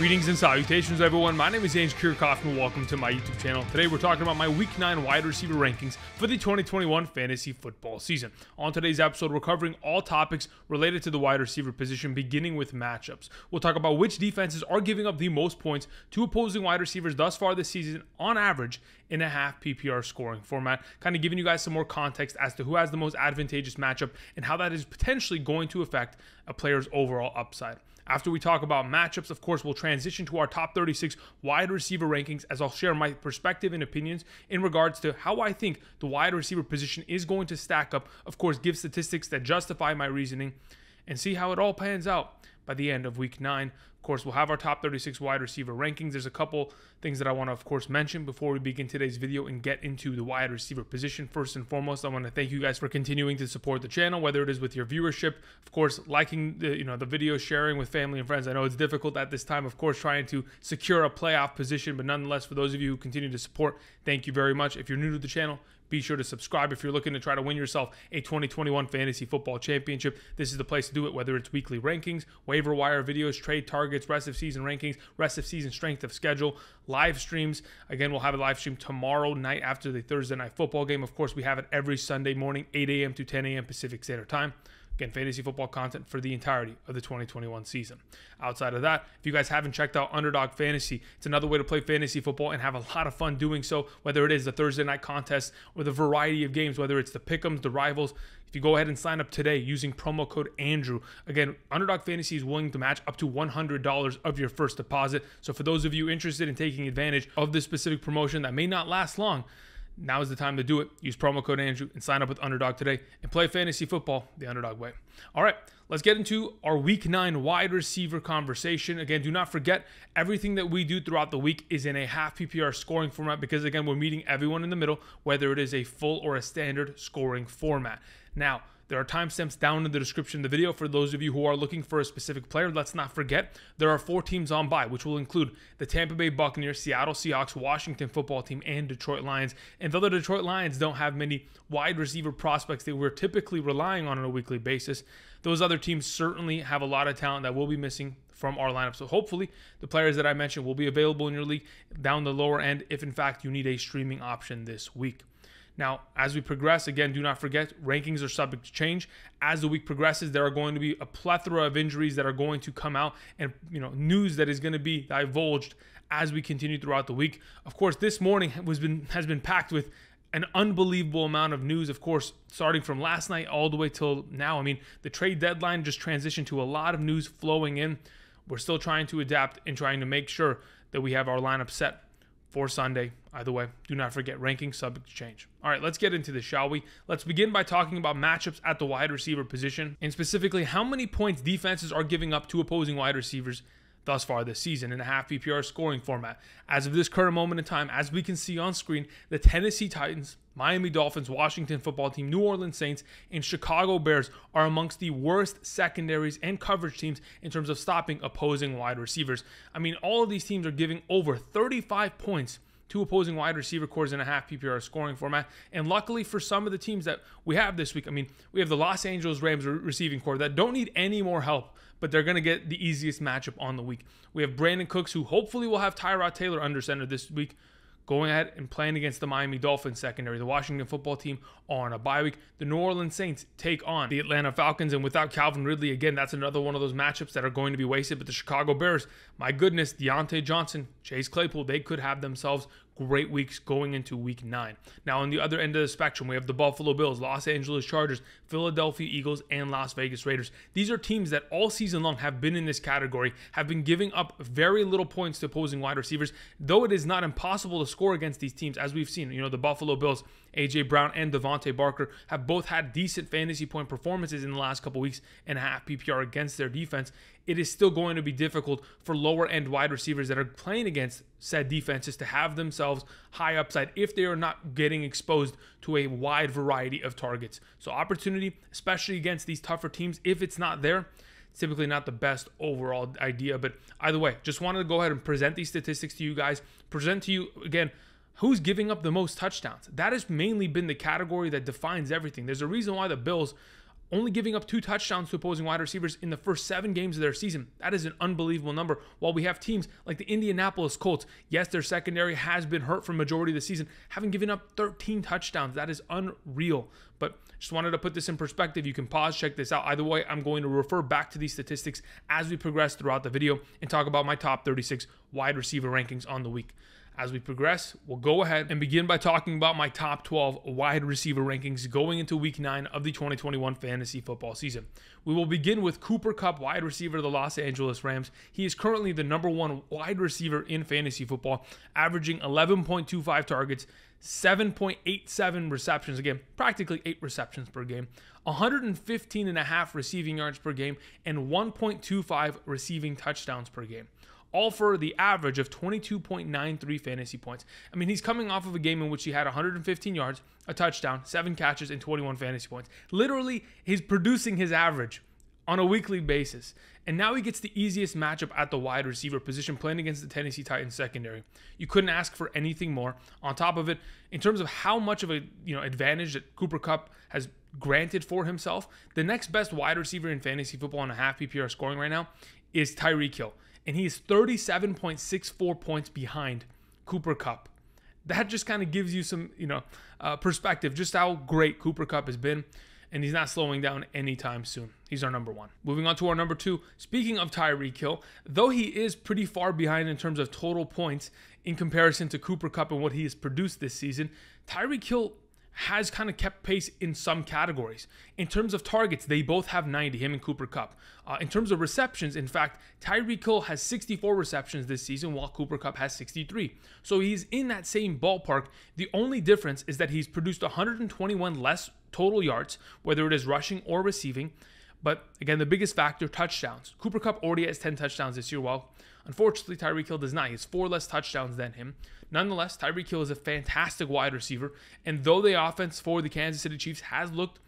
Greetings and salutations, everyone. My name is James Kirchhoff, and welcome to my YouTube channel. Today, we're talking about my Week 9 wide receiver rankings for the 2021 fantasy football season. On today's episode, we're covering all topics related to the wide receiver position, beginning with matchups. We'll talk about which defenses are giving up the most points to opposing wide receivers thus far this season, on average, in a half PPR scoring format, kind of giving you guys some more context as to who has the most advantageous matchup and how that is potentially going to affect a player's overall upside. After we talk about matchups, of course, we'll transition to our top 36 wide receiver rankings, as I'll share my perspective and opinions in regards to how I think the wide receiver position is going to stack up. Of course, give statistics that justify my reasoning and see how it all pans out by the end of Week 9. Of course, we'll have our top 36 wide receiver rankings. There's a couple things that I want to, of course, mention before we begin today's video and get into the wide receiver position. First and foremost, I want to thank you guys for continuing to support the channel, whether it is with your viewership, of course, liking the video, sharing with family and friends. I know it's difficult at this time, of course, trying to secure a playoff position, but nonetheless, for those of you who continue to support, thank you very much. If you're new to the channel, be sure to subscribe if you're looking to try to win yourself a 2021 fantasy football championship. This is the place to do it, whether it's weekly rankings, waiver wire videos, trade targets, rest of season rankings, rest of season strength of schedule, live streams. Again, we'll have a live stream tomorrow night after the Thursday night football game. Of course, we have it every Sunday morning, 8 a.m. to 10 a.m. Pacific Standard Time. Again, fantasy football content for the entirety of the 2021 season. Outside of that, if you guys haven't checked out Underdog Fantasy, it's another way to play fantasy football and have a lot of fun doing so, whether it is the Thursday night contest or the variety of games, whether it's the pick'ems, the rivals. If you go ahead and sign up today using promo code Andrew, again, Underdog Fantasy is willing to match up to $100 of your first deposit. So for those of you interested in taking advantage of this specific promotion that may not last long, now is the time to do it. Use promo code Andrew and sign up with Underdog today and play fantasy football the Underdog way. All right, let's get into our Week 9 wide receiver conversation. Again, do not forget, everything that we do throughout the week is in a half PPR scoring format because, again, we're meeting everyone in the middle, whether it is a full or a standard scoring format. Now, there are timestamps down in the description of the video for those of you who are looking for a specific player. Let's not forget, there are 4 teams on bye, which will include the Tampa Bay Buccaneers, Seattle Seahawks, Washington Football Team, and Detroit Lions. And though the Detroit Lions don't have many wide receiver prospects that we're typically relying on a weekly basis, those other teams certainly have a lot of talent that will be missing from our lineup. So hopefully the players that I mentioned will be available in your league down the lower end if in fact you need a streaming option this week. Now, as we progress, again, do not forget, rankings are subject to change. As the week progresses, there are going to be a plethora of injuries that are going to come out and, news that is going to be divulged as we continue throughout the week. Of course, this morning has been packed with an unbelievable amount of news, of course, starting from last night all the way till now. I mean, the trade deadline just transitioned to a lot of news flowing in. We're still trying to adapt and trying to make sure that we have our lineup set for Sunday. Either way, do not forget, rankings subject to change. All right, let's get into this, shall we? Let's begin by talking about matchups at the wide receiver position, and specifically how many points defenses are giving up to opposing wide receivers thus far this season in a half PPR scoring format. As of this current moment in time, as we can see on screen, the Tennessee Titans, Miami Dolphins, Washington Football Team, New Orleans Saints, and Chicago Bears are amongst the worst secondaries and coverage teams in terms of stopping opposing wide receivers. I mean, all of these teams are giving over 35 points to opposing wide receiver cores in a half PPR scoring format. And luckily for some of the teams that we have this week, I mean, we have the Los Angeles Rams receiving core that don't need any more help, but they're going to get the easiest matchup on the week. We have Brandin Cooks, who hopefully will have Tyrod Taylor under center this week, going ahead and playing against the Miami Dolphins secondary. The Washington Football Team on a bye week. The New Orleans Saints take on the Atlanta Falcons, and without Calvin Ridley, again, that's another one of those matchups that are going to be wasted. But the Chicago Bears, my goodness, Diontae Johnson, Chase Claypool, they could have themselves great weeks going into Week 9. Now, on the other end of the spectrum, we have the Buffalo Bills, Los Angeles Chargers, Philadelphia Eagles, and Las Vegas Raiders. These are teams that all season long have been in this category, have been giving up very little points to opposing wide receivers, though it is not impossible to score against these teams, as we've seen. The Buffalo Bills, A.J. Brown and DeVante Parker have both had decent fantasy point performances in the last couple weeks and a half PPR against their defense. It is still going to be difficult for lower end wide receivers that are playing against said defenses to have themselves high upside if they are not getting exposed to a wide variety of targets. So opportunity, especially against these tougher teams, if it's not there, it's typically not the best overall idea. But either way, just wanted to go ahead and present these statistics to you guys, present to you again who's giving up the most touchdowns. That has mainly been the category that defines everything. There's a reason why the Bills only giving up 2 touchdowns to opposing wide receivers in the first 7 games of their season. That is an unbelievable number. While we have teams like the Indianapolis Colts, yes, their secondary has been hurt for the majority of the season, having given up 13 touchdowns. That is unreal. But just wanted to put this in perspective. You can pause, check this out. Either way, I'm going to refer back to these statistics as we progress throughout the video and talk about my top 36 wide receiver rankings on the week. As we progress, we'll go ahead and begin by talking about my top 12 wide receiver rankings going into week 9 of the 2021 fantasy football season. We will begin with Cooper Kupp, wide receiver of the Los Angeles Rams. He is currently the #1 wide receiver in fantasy football, averaging 11.25 targets, 7.87 receptions, again, practically 8 receptions per game, 115.5 receiving yards per game, and 1.25 receiving touchdowns per game. All for the average of 22.93 fantasy points. I mean, he's coming off of a game in which he had 115 yards, a touchdown, 7 catches, and 21 fantasy points. Literally, he's producing his average on a weekly basis. And now he gets the easiest matchup at the wide receiver position, playing against the Tennessee Titans secondary. You couldn't ask for anything more. On top of it, in terms of how much of a advantage that Cooper Kupp has granted for himself, the next best wide receiver in fantasy football on a half PPR scoring right now is Tyreek Hill. And he is 37.64 points behind Cooper Kupp. That just kind of gives you some, perspective, just how great Cooper Kupp has been. And he's not slowing down anytime soon. He's our #1. Moving on to our #2. Speaking of Tyreek Hill, though he is pretty far behind in terms of total points in comparison to Cooper Kupp and what he has produced this season, Tyreek Hill has kind of kept pace in some categories. In terms of targets, they both have 90, him and Cooper Kupp. In terms of receptions, in fact, Tyreek Hill has 64 receptions this season, while Cooper Kupp has 63. So he's in that same ballpark. The only difference is that he's produced 121 less total yards, whether it is rushing or receiving. But again, the biggest factor, touchdowns. Cooper Kupp already has 10 touchdowns this year, while unfortunately Tyreek Hill does not. He has 4 less touchdowns than him. Nonetheless, Tyreek Hill is a fantastic wide receiver, and though the offense for the Kansas City Chiefs has looked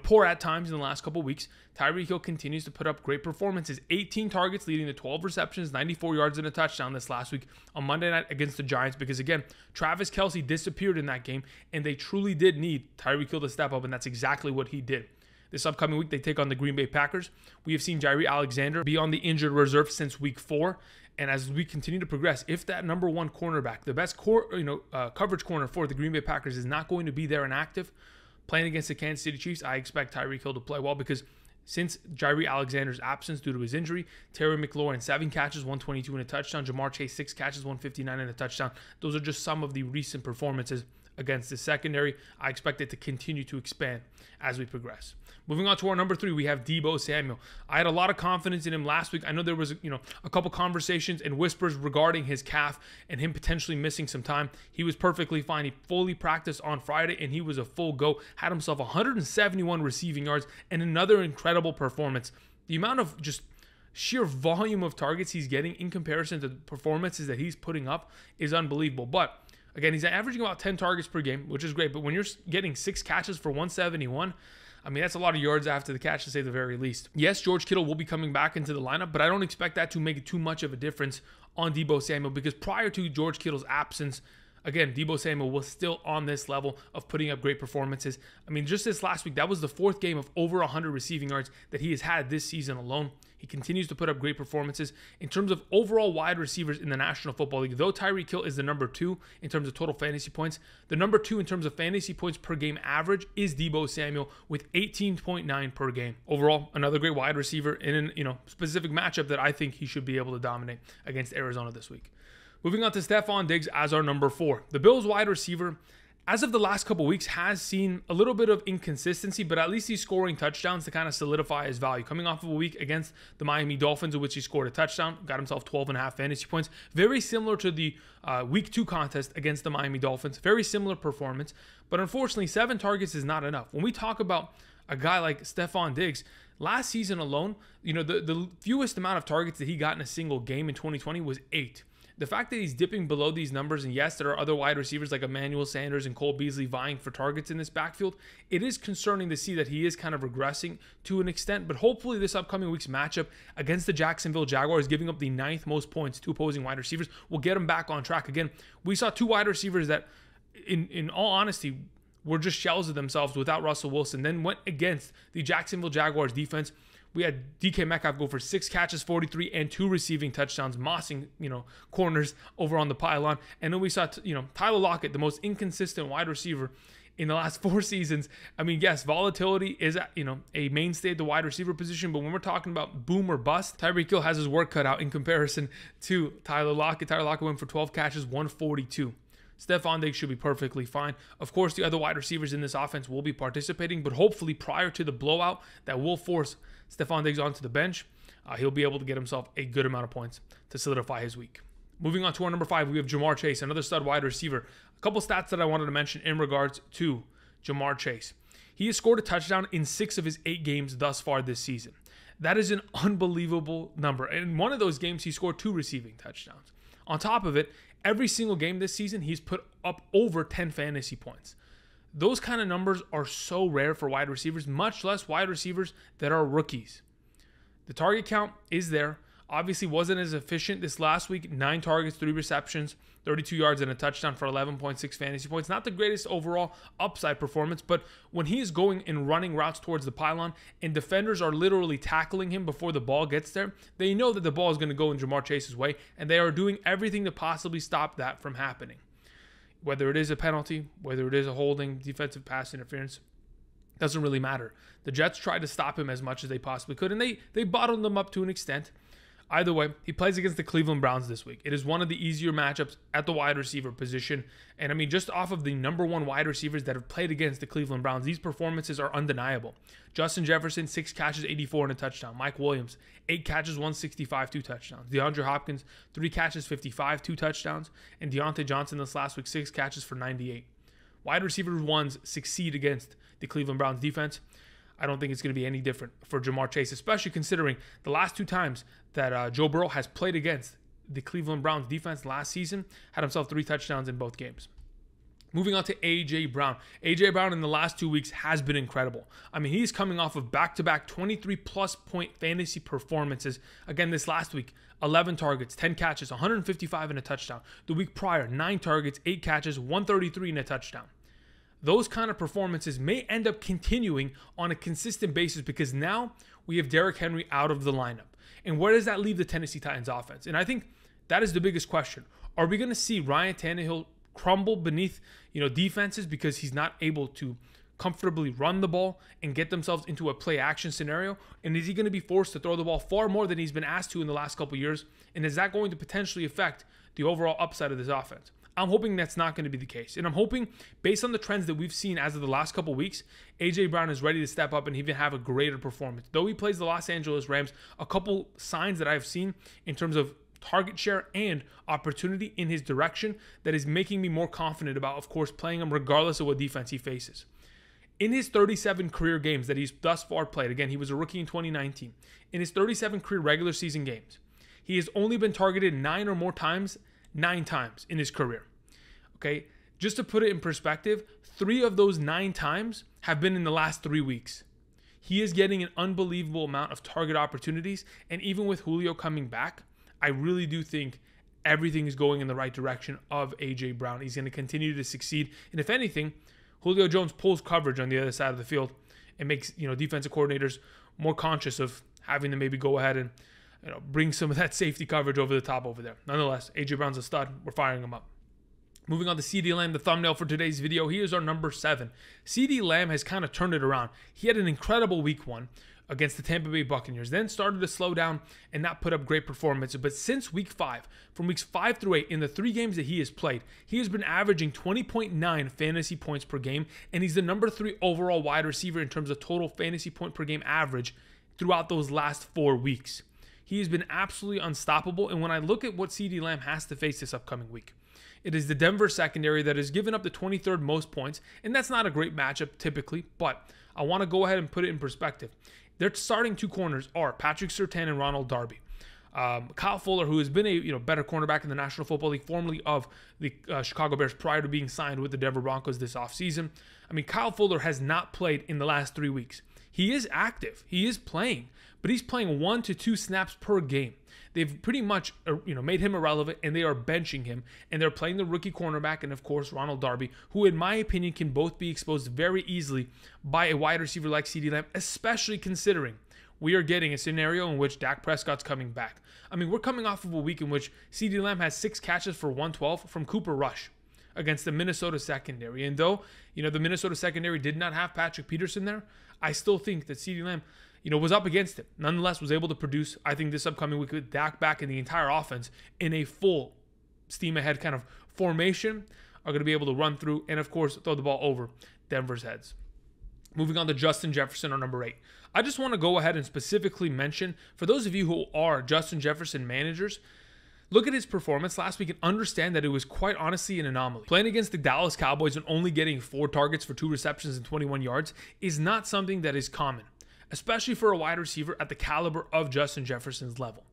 poor at times in the last couple of weeks, Tyreek Hill continues to put up great performances. 18 targets leading to 12 receptions, 94 yards and a touchdown this last week on Monday night against the Giants, because again, Travis Kelce disappeared in that game, and they truly did need Tyreek Hill to step up, and that's exactly what he did. This upcoming week, they take on the Green Bay Packers. We have seen Jaire Alexander be on the injured reserve since week 4. And as we continue to progress, if that #1 cornerback, the best coverage corner for the Green Bay Packers, is not going to be there and active, playing against the Kansas City Chiefs, I expect Tyreek Hill to play well, because since Jaire Alexander's absence due to his injury, Terry McLaurin, 7 catches, 122 and a touchdown. Jamar Chase, 6 catches, 159 and a touchdown. Those are just some of the recent performances against the secondary. I expect it to continue to expand as we progress. Moving on to our #3, we have Deebo Samuel. I had a lot of confidence in him last week. I know there was a couple conversations and whispers regarding his calf and him potentially missing some time. He was perfectly fine. He fully practiced on Friday, and he was a full go. Had himself 171 receiving yards and another incredible performance. The amount of just sheer volume of targets he's getting in comparison to the performances that he's putting up is unbelievable. But again, he's averaging about 10 targets per game, which is great. But when you're getting 6 catches for 171, I mean, that's a lot of yards after the catch, to say the very least. Yes, George Kittle will be coming back into the lineup, but I don't expect that to make too much of a difference on Deebo Samuel, because prior to George Kittle's absence, again, Deebo Samuel was still on this level of putting up great performances. I mean, just this last week, that was the 4th game of over 100 receiving yards that he has had this season alone. He continues to put up great performances. In terms of overall wide receivers in the National Football League, though Tyreek Hill is the #2 in terms of total fantasy points, the #2 in terms of fantasy points per game average is Deebo Samuel with 18.9 per game. Overall, another great wide receiver in a specific matchup that I think he should be able to dominate against Arizona this week. Moving on to Stefon Diggs as our #4. The Bills wide receiver, as of the last couple weeks, has seen a little bit of inconsistency, but at least he's scoring touchdowns to kind of solidify his value. Coming off of a week against the Miami Dolphins, in which he scored a touchdown, got himself 12.5 fantasy points. Very similar to the week 2 contest against the Miami Dolphins. Very similar performance, but unfortunately, 7 targets is not enough. When we talk about a guy like Stefon Diggs, last season alone, the fewest amount of targets that he got in a single game in 2020 was 8. The fact that he's dipping below these numbers, and yes, there are other wide receivers like Emmanuel Sanders and Cole Beasley vying for targets in this backfield, it is concerning to see that he is kind of regressing to an extent. But hopefully this upcoming week's matchup against the Jacksonville Jaguars, giving up the 9th most points to opposing wide receivers, will get him back on track. Again, we saw 2 wide receivers that, in all honesty, were just shells of themselves without Russell Wilson. Then went against the Jacksonville Jaguars defense. We had DK Metcalf go for 6 catches, 43, and 2 receiving touchdowns, mossing, corners over on the pylon. And then we saw, Tyler Lockett, the most inconsistent wide receiver in the last 4 seasons. I mean, yes, volatility is, a mainstay at the wide receiver position, but when we're talking about boom or bust, Tyreek Hill has his work cut out in comparison to Tyler Lockett. Tyler Lockett went for 12 catches, 142. Stefon Diggs should be perfectly fine. Of course, the other wide receivers in this offense will be participating, but hopefully prior to the blowout that will force Stefon Diggs onto the bench, he'll be able to get himself a good amount of points to solidify his week. Moving on to our number 5, we have Ja'Marr Chase, another stud wide receiver. A couple stats that I wanted to mention in regards to Ja'Marr Chase. He has scored a touchdown in 6 of his 8 games thus far this season. That is an unbelievable number. And in one of those games, he scored 2 receiving touchdowns. On top of it, every single game this season, he's put up over 10 fantasy points. Those kind of numbers are so rare for wide receivers, much less wide receivers that are rookies. The target count is there. Obviously wasn't as efficient this last week. 9 targets, 3 receptions, 32 yards, and a touchdown for 11.6 fantasy points. Not the greatest overall upside performance, but when he is going and running routes towards the pylon and defenders are literally tackling him before the ball gets there, they know that the ball is going to go in Ja'Marr Chase's way, and they are doing everything to possibly stop that from happening. Whether it is a penalty, whether it is a holding, defensive pass interference, doesn't really matter. The Jets tried to stop him as much as they possibly could, and they bottled him up to an extent. Either way, he plays against the Cleveland Browns this week. It is one of the easier matchups at the wide receiver position. And I mean, just off of the number 1 wide receivers that have played against the Cleveland Browns, these performances are undeniable. Justin Jefferson, 6 catches, 84 and a touchdown. Mike Williams, 8 catches, 165, 2 touchdowns. DeAndre Hopkins, 3 catches, 55, 2 touchdowns. And Diontae Johnson this last week, 6 catches for 98. Wide receivers ones succeed against the Cleveland Browns defense. I don't think it's going to be any different for Ja'Marr Chase, especially considering the last 2 times that Joe Burrow has played against the Cleveland Browns defense last season, had himself 3 touchdowns in both games. Moving on to A.J. Brown. A.J. Brown in the last 2 weeks has been incredible. I mean, he's coming off of back-to-back 23-plus point fantasy performances. Again, this last week, 11 targets, 10 catches, 155 and a touchdown. The week prior, 9 targets, 8 catches, 133 and a touchdown. Those kind of performances may end up continuing on a consistent basis because now we have Derrick Henry out of the lineup. And where does that leave the Tennessee Titans offense? And I think that is the biggest question. Are we going to see Ryan Tannehill crumble beneath, defenses because he's not able to comfortably run the ball and get themselves into a play action scenario? And is he going to be forced to throw the ball far more than he's been asked to in the last couple of years? And is that going to potentially affect the overall upside of this offense? I'm hoping that's not going to be the case. And I'm hoping, based on the trends that we've seen as of the last couple weeks, A.J. Brown is ready to step up and even have a greater performance. Though he plays the Los Angeles Rams, a couple signs that I've seen in terms of target share and opportunity in his direction that is making me more confident about, of course, playing him regardless of what defense he faces. In his 37 career games that he's thus far played, again, he was a rookie in 2019. In his 37 career regular season games, he has only been targeted 9 or more times 9 times in his career. Okay, just to put it in perspective, 3 of those 9 times have been in the last 3 weeks. He is getting an unbelievable amount of target opportunities, and even with Julio coming back, I really do think everything is going in the right direction of A.J. Brown. He's going to continue to succeed, and if anything, Julio Jones pulls coverage on the other side of the field and makes defensive coordinators more conscious of having to maybe go ahead and bring some of that safety coverage over the top over there. Nonetheless, A.J. Brown's a stud. We're firing him up. Moving on to CeeDee Lamb, the thumbnail for today's video. He is our number 7. CeeDee Lamb has kind of turned it around. He had an incredible week 1 against the Tampa Bay Buccaneers, then started to slow down and not put up great performances. But since week 5, from weeks 5 through 8, in the 3 games that he has played, he has been averaging 20.9 fantasy points per game, and he's the number 3 overall wide receiver in terms of total fantasy point per game average throughout those last 4 weeks. He has been absolutely unstoppable, and when I look at what CeeDee Lamb has to face this upcoming week, it is the Denver secondary that has given up the 23rd most points, and that's not a great matchup typically, but I want to go ahead and put it in perspective. Their starting 2 corners are Patrick Surtain and Ronald Darby. Kyle Fuller, who has been a better cornerback in the National Football League, formerly of the Chicago Bears prior to being signed with the Denver Broncos this offseason. I mean, Kyle Fuller has not played in the last 3 weeks. he is active. He is playing, but he's playing 1 to 2 snaps per game. They've pretty much, made him irrelevant, and they are benching him, and they're playing the rookie cornerback and, of course, Ronald Darby, who, in my opinion, can both be exposed very easily by a wide receiver like CeeDee Lamb, especially considering we are getting a scenario in which Dak Prescott's coming back. I mean, we're coming off of a week in which CeeDee Lamb has 6 catches for 112 from Cooper Rush against the Minnesota secondary. And though, the Minnesota secondary did not have Patrick Peterson there, I still think that CeeDee Lamb, was up against it. Nonetheless, was able to produce, I think, this upcoming week with Dak back and the entire offense in a full steam ahead kind of formation, are going to be able to run through and, of course, throw the ball over Denver's heads. Moving on to Justin Jefferson, our number 8. I just want to go ahead and specifically mention, for those of you who are Justin Jefferson managers, look at his performance last week and understand that it was quite honestly an anomaly. Playing against the Dallas Cowboys and only getting 4 targets for 2 receptions and 21 yards is not something that is common, especially for a wide receiver at the caliber of Justin Jefferson's level.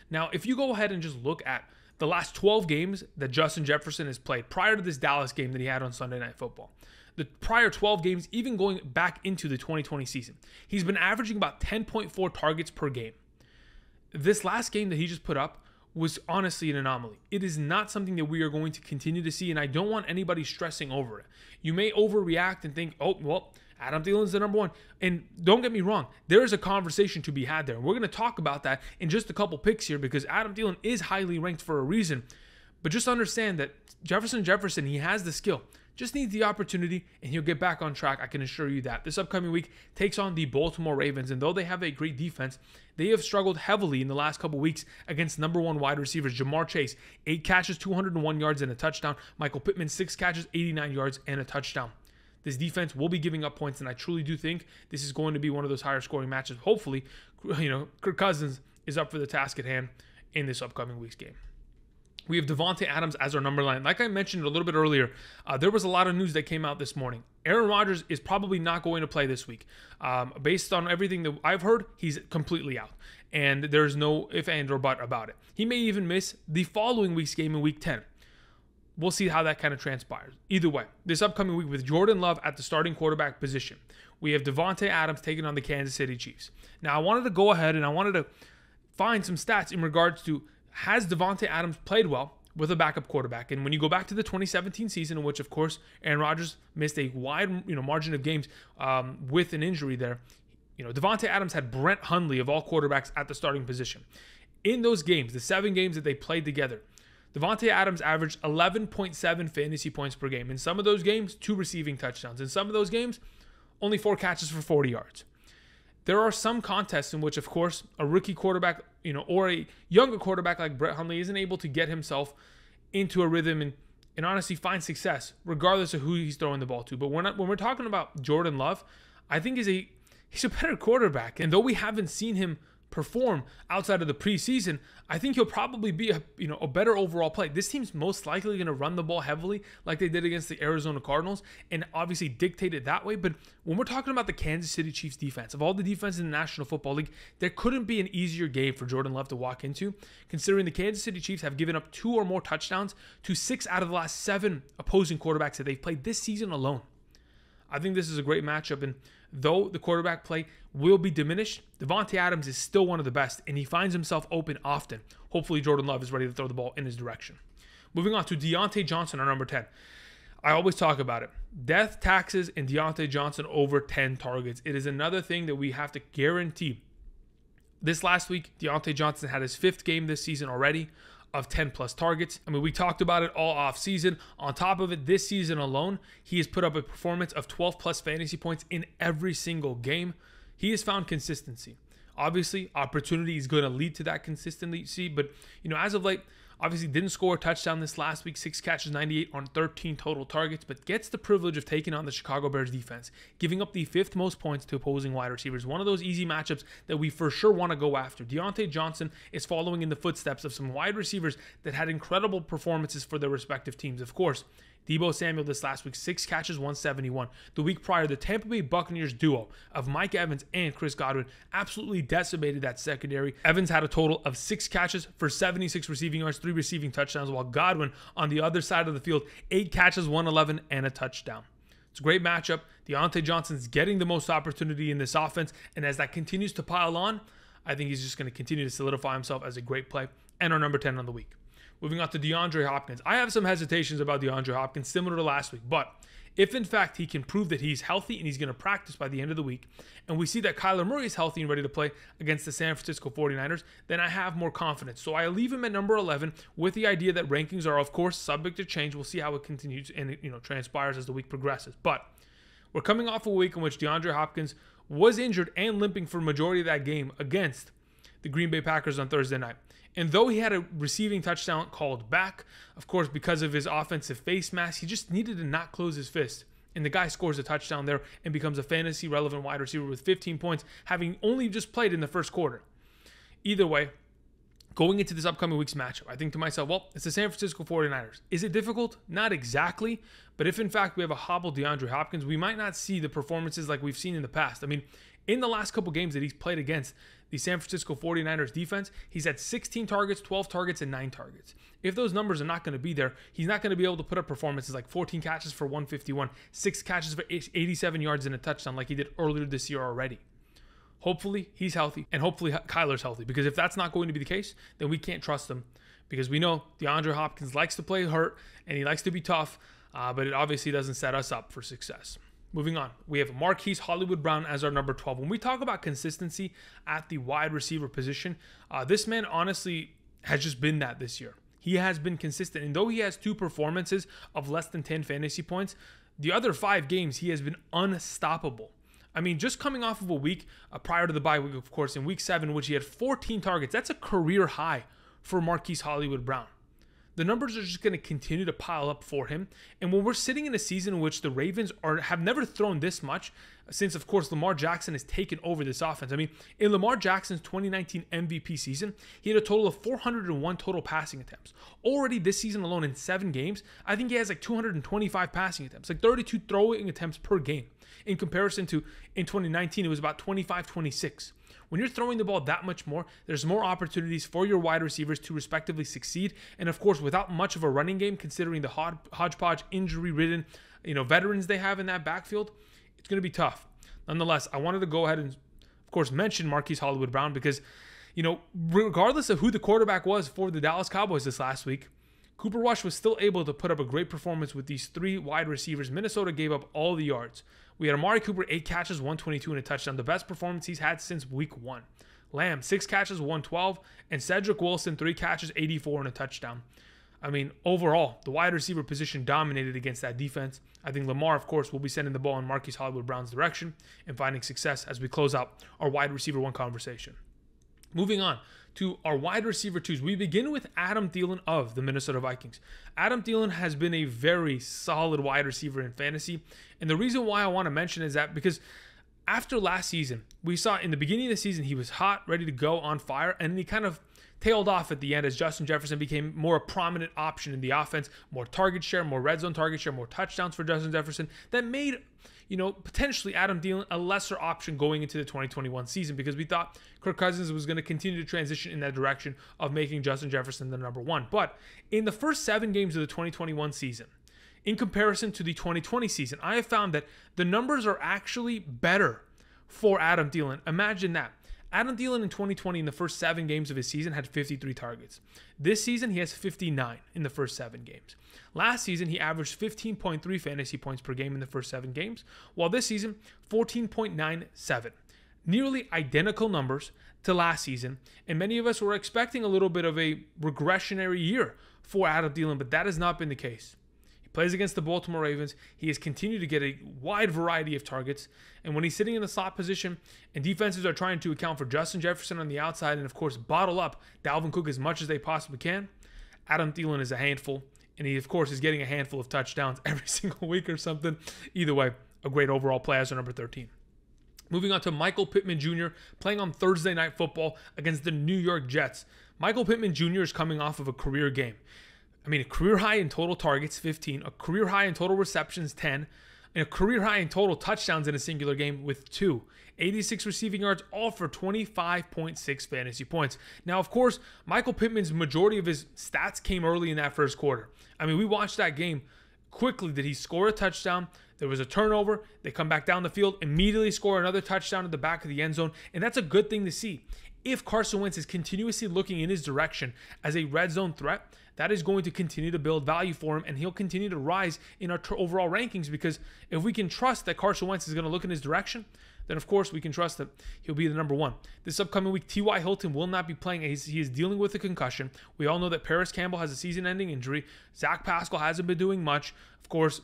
Now, if you go ahead and just look at the last 12 games that Justin Jefferson has played prior to this Dallas game that he had on Sunday Night Football, the prior 12 games, even going back into the 2020 season, he's been averaging about 10.4 targets per game. This last game that he just put up was honestly an anomaly. It is not something that we are going to continue to see, and I don't want anybody stressing over it. You may overreact and think, oh, well, Adam Thielen's the number 1. And don't get me wrong, there is a conversation to be had there. We're going to talk about that in just a couple picks here because Adam Thielen is highly ranked for a reason. But just understand that Jefferson, he has the skill. Just needs the opportunity, and he'll get back on track. I can assure you that. This upcoming week takes on the Baltimore Ravens, and though they have a great defense, they have struggled heavily in the last couple weeks against number 1 wide receivers. Jamar Chase, 8 catches, 201 yards, and a touchdown. Michael Pittman, 6 catches, 89 yards, and a touchdown. This defense will be giving up points, and I truly do think this is going to be one of those higher scoring matches. Hopefully, Kirk Cousins is up for the task at hand in this upcoming week's game. We have Davante Adams as our number 9. Like I mentioned a little bit earlier, there was a lot of news that came out this morning. Aaron Rodgers is probably not going to play this week. Based on everything that I've heard, he's completely out. And there's no if, and, or but about it. He may even miss the following week's game in Week 10. We'll see how that kind of transpires. Either way, this upcoming week with Jordan Love at the starting quarterback position, we have Davante Adams taking on the Kansas City Chiefs. Now, I wanted to go ahead and I wanted to find some stats in regards to, has Davante Adams played well with a backup quarterback? And when you go back to the 2017 season, in which, of course, Aaron Rodgers missed a wide margin of games with an injury there, Davante Adams had Brett Hundley of all quarterbacks at the starting position. In those games, the 7 games that they played together, Davante Adams averaged 11.7 fantasy points per game. In some of those games, 2 receiving touchdowns. In some of those games, only 4 catches for 40 yards. There are some contests in which, of course, a rookie quarterback, or a younger quarterback like Brett Hundley isn't able to get himself into a rhythm and honestly find success, regardless of who he's throwing the ball to. But when we're talking about Jordan Love, I think he's a better quarterback. And though we haven't seen him perform outside of the preseason, I think he'll probably be a better overall play. This team's most likely going to run the ball heavily like they did against the Arizona Cardinals and obviously dictate it that way. But when we're talking about the Kansas City Chiefs defense, of all the defenses in the National Football League, there couldn't be an easier game for Jordan Love to walk into, considering the Kansas City Chiefs have given up 2 or more touchdowns to 6 out of the last 7 opposing quarterbacks that they've played this season alone. I think this is a great matchup, and though the quarterback play will be diminished, Davante Adams is still one of the best, and he finds himself open often. Hopefully, Jordan Love is ready to throw the ball in his direction. Moving on to Diontae Johnson, our number 10. I always talk about it. Death, taxes, and Diontae Johnson over 10 targets. It is another thing that we have to guarantee. This last week, Diontae Johnson had his 5th game this season already of 10 plus targets. I mean, we talked about it all off season. On top of it, this season alone, he has put up a performance of 12 plus fantasy points in every single game. He has found consistency. Obviously, opportunity is going to lead to that consistency, but as of late, obviously didn't score a touchdown this last week, 6 catches, 98 on 13 total targets, but gets the privilege of taking on the Chicago Bears defense, giving up the 5th most points to opposing wide receivers. One of those easy matchups that we for sure want to go after. Diontae Johnson is following in the footsteps of some wide receivers that had incredible performances for their respective teams. Of course, Deebo Samuel this last week, 6 catches, 171. The week prior, the Tampa Bay Buccaneers duo of Mike Evans and Chris Godwin absolutely decimated that secondary. Evans had a total of 6 catches for 76 receiving yards, 3 receiving touchdowns, while Godwin on the other side of the field, 8 catches, 111, and a touchdown. It's a great matchup. Diontae Johnson's getting the most opportunity in this offense, and as that continues to pile on, I think he's just going to continue to solidify himself as a great play and our number 10 on the week. Moving on to DeAndre Hopkins. I have some hesitations about DeAndre Hopkins, similar to last week, but if in fact he can prove that he's healthy and he's going to practice by the end of the week, and we see that Kyler Murray is healthy and ready to play against the San Francisco 49ers, then I have more confidence. So I leave him at number 11 with the idea that rankings are, of course, subject to change. We'll see how it continues and it transpires as the week progresses. But we're coming off a week in which DeAndre Hopkins was injured and limping for a majority of that game against the Green Bay Packers on Thursday night. And though he had a receiving touchdown called back, of course, because of his offensive face mask, he just needed to not close his fist. And the guy scores a touchdown there and becomes a fantasy relevant wide receiver with 15 points, having only just played in the first quarter. Either way, going into this upcoming week's matchup, I think to myself, well, it's the San Francisco 49ers. Is it difficult? Not exactly. But if in fact we have a hobbled DeAndre Hopkins, we might not see the performances like we've seen in the past. I mean, in the last couple games that he's played against the San Francisco 49ers defense, he's had 16 targets, 12 targets, and 9 targets. If those numbers are not going to be there, he's not going to be able to put up performances like 14 catches for 151, 6 catches for 87 yards and a touchdown like he did earlier this year already. Hopefully he's healthy, and hopefully Kyler's healthy, because if that's not going to be the case, then we can't trust him, because we know DeAndre Hopkins likes to play hurt and he likes to be tough, but it obviously doesn't set us up for success. Moving on, we have Marquise Hollywood Brown as our number 12. When we talk about consistency at the wide receiver position, this man honestly has just been that this year. He has been consistent, and though he has 2 performances of less than 10 fantasy points, the other 5 games he has been unstoppable. I mean, just coming off of a week prior to the bye week, of course, in week 7, which he had 14 targets, that's a career high for Marquise Hollywood Brown. The numbers are just going to continue to pile up for him. And when we're sitting in a season in which the Ravens have never thrown this much since, of course, Lamar Jackson has taken over this offense. I mean, in Lamar Jackson's 2019 MVP season, he had a total of 401 total passing attempts. Already this season alone in 7 games, I think he has like 225 passing attempts, like 32 throwing attempts per game. In comparison to in 2019, it was about 25-26. When you're throwing the ball that much more, there's more opportunities for your wide receivers to respectively succeed. And of course, without much of a running game, considering the hodgepodge injury-ridden, veterans they have in that backfield, it's going to be tough. Nonetheless, I wanted to go ahead and, of course, mention Marquise Hollywood Brown because, regardless of who the quarterback was for the Dallas Cowboys this last week, Cooper Rush was still able to put up a great performance with these 3 wide receivers. Minnesota gave up all the yards. We had Amari Cooper, 8 catches, 122 and a touchdown, the best performance he's had since week 1. Lamb, 6 catches, 112, and Cedric Wilson, 3 catches, 84 and a touchdown. I mean, overall, the wide receiver position dominated against that defense. I think Lamar, of course, will be sending the ball in Marquise Hollywood Brown's direction and finding success as we close out our wide receiver 1 conversation. Moving on to our wide receiver 2s, we begin with Adam Thielen of the Minnesota Vikings. Adam Thielen has been a very solid wide receiver in fantasy, and the reason why I want to mention is that because after last season, we saw in the beginning of the season he was hot, ready to go, on fire, and then he kind of tailed off at the end as Justin Jefferson became more a prominent option in the offense, more target share, more red zone target share, more touchdowns for Justin Jefferson. That made potentially Adam Thielen a lesser option going into the 2021 season because we thought Kirk Cousins was going to continue to transition in that direction of making Justin Jefferson the number 1. But in the first 7 games of the 2021 season, in comparison to the 2020 season, I have found that the numbers are actually better for Adam Thielen. Imagine that. Adam Thielen in 2020 in the first 7 games of his season had 53 targets. This season, he has 59 in the first 7 games. Last season, he averaged 15.3 fantasy points per game in the first 7 games, while this season, 14.97. Nearly identical numbers to last season, and many of us were expecting a little bit of a regressionary year for Adam Thielen, but that has not been the case. He plays against the Baltimore Ravens. He has continued to get a wide variety of targets. And when he's sitting in the slot position and defenses are trying to account for Justin Jefferson on the outside and, of course, bottle up Dalvin Cook as much as they possibly can, Adam Thielen is a handful. And he, of course, is getting a handful of touchdowns every single week or something. Either way, a great overall play as our number 13. Moving on to Michael Pittman Jr. playing on Thursday Night Football against the New York Jets. Michael Pittman Jr. is coming off of a career game. I mean, a career high in total targets, 15, a career high in total receptions, 10, and a career high in total touchdowns in a singular game with 2. 86 receiving yards, all for 25.6 fantasy points. Now, of course, Michael Pittman's majority of his stats came early in that first quarter. I mean, we watched that game quickly did he score a touchdown. There was a turnover. They come back down the field, immediately score another touchdown at the back of the end zone. And that's a good thing to see. If Carson Wentz is continuously looking in his direction as a red zone threat, that is going to continue to build value for him, and he'll continue to rise in our overall rankings, because if we can trust that Carson Wentz is going to look in his direction, then of course we can trust that he'll be the number one. This upcoming week, T.Y. Hilton will not be playing. He is dealing with a concussion. We all know that Paris Campbell has a season-ending injury. Zach Pascal hasn't been doing much. Of course,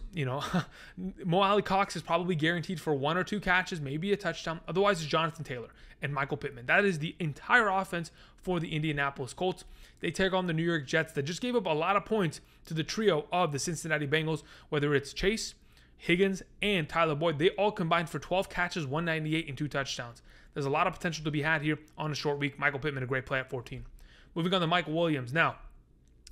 Mo Alley Cox is probably guaranteed for 1 or 2 catches, maybe a touchdown. Otherwise, it's Jonathan Taylor and Michael Pittman. That is the entire offense for the Indianapolis Colts. They take on the New York Jets that just gave up a lot of points to the trio of the Cincinnati Bengals, whether it's Chase, Higgins, and Tyler Boyd. They all combined for 12 catches, 198, and 2 touchdowns. There's a lot of potential to be had here on a short week. Michael Pittman, a great play at 14. Moving on to Mike Williams. Now,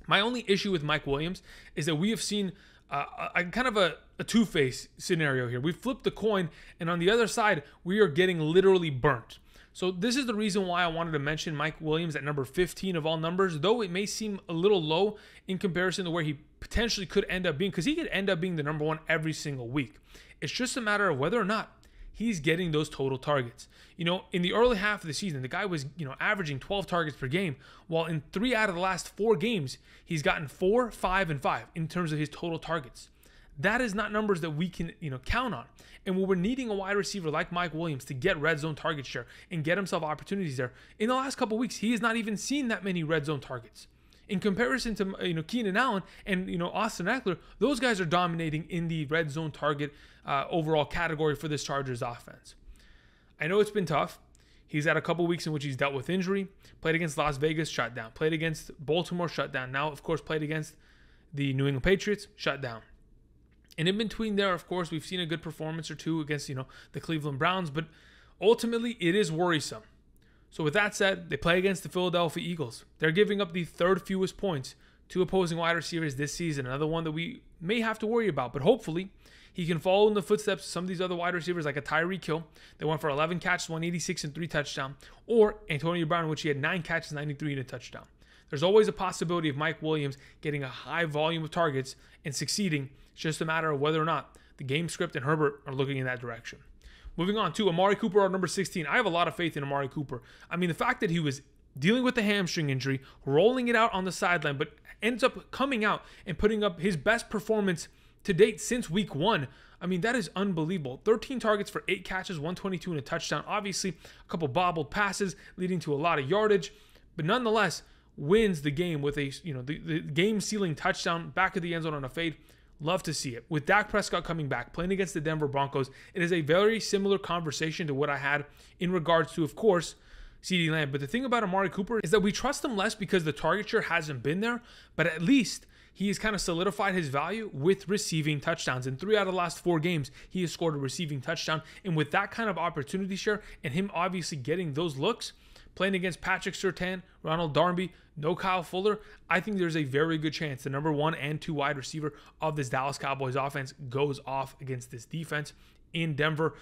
my only issue with Mike Williams is that we have seen kind of a two-face scenario here. We flipped the coin, and on the other side, we are getting literally burnt. So this is the reason why I wanted to mention Mike Williams at number 15 of all numbers, though it may seem a little low in comparison to where he potentially could end up being, because he could end up being the number one every single week. It's just a matter of whether or not he's getting those total targets. In the early half of the season, the guy was, averaging 12 targets per game, while in 3 out of the last 4 games, he's gotten 4, 5, and 5 in terms of his total targets. That is not numbers that we can, count on. And when we're needing a wide receiver like Mike Williams to get red zone target share and get himself opportunities there, in the last couple of weeks, he has not even seen that many red zone targets. In comparison to Keenan Allen and Austin Eckler, those guys are dominating in the red zone target overall category for this Chargers offense. I know it's been tough. He's had a couple weeks in which he's dealt with injury, played against Las Vegas, shut down, played against Baltimore, shut down. Now, of course, played against the New England Patriots, shut down. And in between there, of course, we've seen a good performance or two against, the Cleveland Browns, but ultimately it is worrisome. So with that said, they play against the Philadelphia Eagles. They're giving up the 3rd fewest points to opposing wide receivers this season. Another one that we may have to worry about, but hopefully he can follow in the footsteps of some of these other wide receivers like a Tyreek Hill. They went for 11 catches, 186 and 3 touchdowns, or Antonio Brown, in which he had 9 catches, 93 and a touchdown. There's always a possibility of Mike Williams getting a high volume of targets and succeeding. It's just a matter of whether or not the game script and Herbert are looking in that direction. Moving on to Amari Cooper at number 16. I have a lot of faith in Amari Cooper. I mean, the fact that he was dealing with the hamstring injury, rolling it out on the sideline, but ends up coming out and putting up his best performance to date since week 1. I mean, that is unbelievable. 13 targets for 8 catches, 122 and a touchdown. Obviously, a couple bobbled passes leading to a lot of yardage, but nonetheless wins the game with a the game-sealing touchdown back of the end zone on a fade. Love to see it. With Dak Prescott coming back, playing against the Denver Broncos, it is a very similar conversation to what I had in regards to, of course, CeeDee Lamb. But the thing about Amari Cooper is that we trust him less because the target share hasn't been there, but at least he has kind of solidified his value with receiving touchdowns. In 3 out of the last 4 games, he has scored a receiving touchdown. And with that kind of opportunity share and him obviously getting those looks, playing against Patrick Surtain, Ronald Darby, no Kyle Fuller, I think there's a very good chance the number 1 and 2 wide receiver of this Dallas Cowboys offense goes off against this defense in Denver.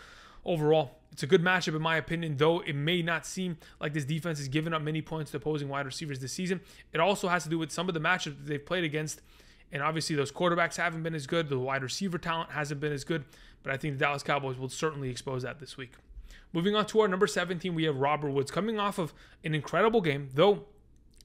Overall, it's a good matchup in my opinion, though it may not seem like this defense is giving up many points to opposing wide receivers this season. It also has to do with some of the matchups that they've played against, and obviously those quarterbacks haven't been as good. The wide receiver talent hasn't been as good, but I think the Dallas Cowboys will certainly expose that this week. Moving on to our number 17, we have Robert Woods coming off of an incredible game, though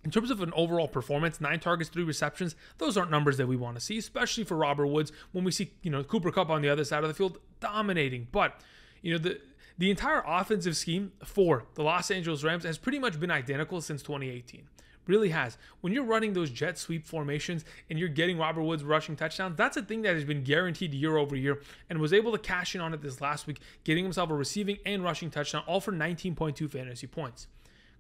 in terms of an overall performance, 9 targets, 3 receptions, those aren't numbers that we want to see, especially for Robert Woods when we see, Cooper Kupp on the other side of the field dominating. But, the entire offensive scheme for the Los Angeles Rams has pretty much been identical since 2018. Really has. When you're running those jet sweep formations and you're getting Robert Woods rushing touchdowns, that's a thing that has been guaranteed year over year and was able to cash in on it this last week, getting himself a receiving and rushing touchdown, all for 19.2 fantasy points.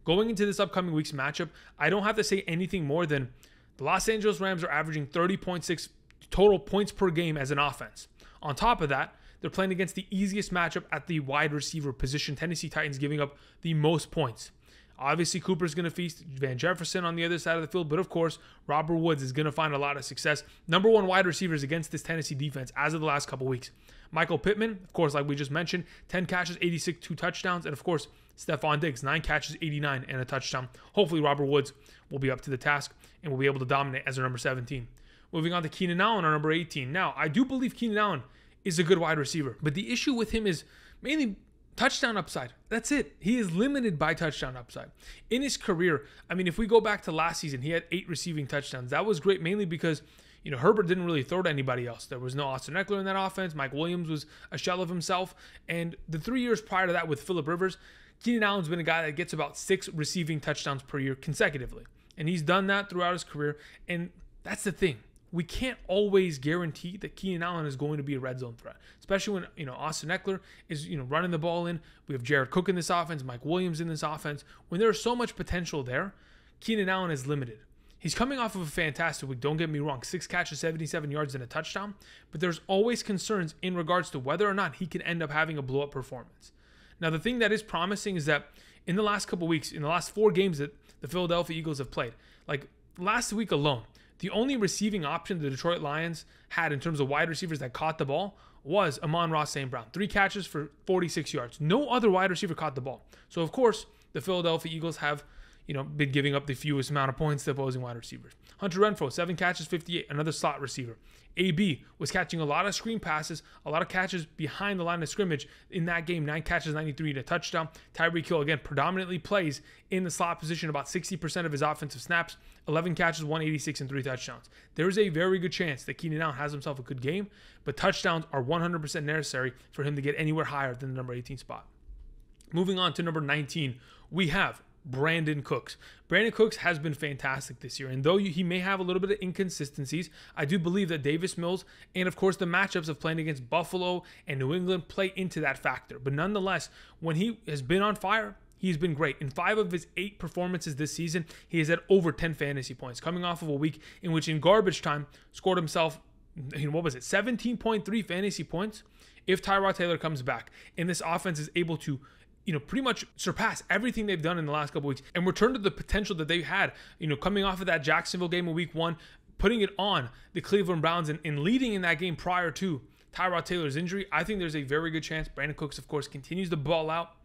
Going into this upcoming week's matchup, I don't have to say anything more than the Los Angeles Rams are averaging 30.6 total points per game as an offense. On top of that, they're playing against the easiest matchup at the wide receiver position, Tennessee Titans giving up the most points. Obviously, Cooper's going to feast Van Jefferson on the other side of the field, but of course, Robert Woods is going to find a lot of success. Number 1 wide receivers against this Tennessee defense as of the last couple weeks. Michael Pittman, of course, like we just mentioned, 10 catches, 86, 2 touchdowns, and of course, Stefon Diggs, 9 catches, 89, and a touchdown. Hopefully, Robert Woods will be up to the task and will be able to dominate as their number 17. Moving on to Keenan Allen, our number 18. Now, I do believe Keenan Allen is a good wide receiver, but the issue with him is mainly touchdown upside. That's it. He is limited by touchdown upside. In his career, I mean, if we go back to last season, he had 8 receiving touchdowns. That was great, mainly because, Herbert didn't really throw to anybody else. There was no Austin Eckler in that offense. Mike Williams was a shell of himself. And the 3 years prior to that with Phillip Rivers, Keenan Allen's been a guy that gets about 6 receiving touchdowns per year consecutively. And he's done that throughout his career. And that's the thing. We can't always guarantee that Keenan Allen is going to be a red zone threat, especially when, Austin Eckler is, running the ball in. We have Jared Cook in this offense, Mike Williams in this offense. When there's so much potential there, Keenan Allen is limited. He's coming off of a fantastic week, don't get me wrong, 6 catches, 77 yards, and a touchdown, but there's always concerns in regards to whether or not he can end up having a blow-up performance. Now, the thing that is promising is that in the last couple weeks, in the last 4 games that the Philadelphia Eagles have played, like last week alone, the only receiving option the Detroit Lions had in terms of wide receivers that caught the ball was Amon-Ra St. Brown. 3 catches for 46 yards. No other wide receiver caught the ball. So, of course, the Philadelphia Eagles have been giving up the fewest amount of points to opposing wide receivers. Hunter Renfrow, 7 catches, 58, another slot receiver. AB was catching a lot of screen passes, a lot of catches behind the line of scrimmage in that game. 9 catches, 93 and a touchdown. Tyreek Hill, again, predominantly plays in the slot position, about 60% of his offensive snaps. 11 catches, 186 and 3 touchdowns. There's a very good chance that Keenan Allen has himself a good game, but touchdowns are 100% necessary for him to get anywhere higher than the number 18 spot. Moving on to number 19, we have Brandin Cooks. Brandin Cooks has been fantastic this year, and though he may have a little bit of inconsistencies, I do believe that Davis Mills and, of course, the matchups of playing against Buffalo and New England play into that factor. But nonetheless, when he has been on fire, he's been great. In 5 of his 8 performances this season, he has had over 10 fantasy points, coming off of a week in which in garbage time scored himself, 17.3 fantasy points. If Tyrod Taylor comes back and this offense is able to pretty much surpass everything they've done in the last couple weeks and return to the potential that they had, coming off of that Jacksonville game in week 1, putting it on the Cleveland Browns and leading in that game prior to Tyrod Taylor's injury, I think there's a very good chance Brandin Cooks, of course, continues to ball out.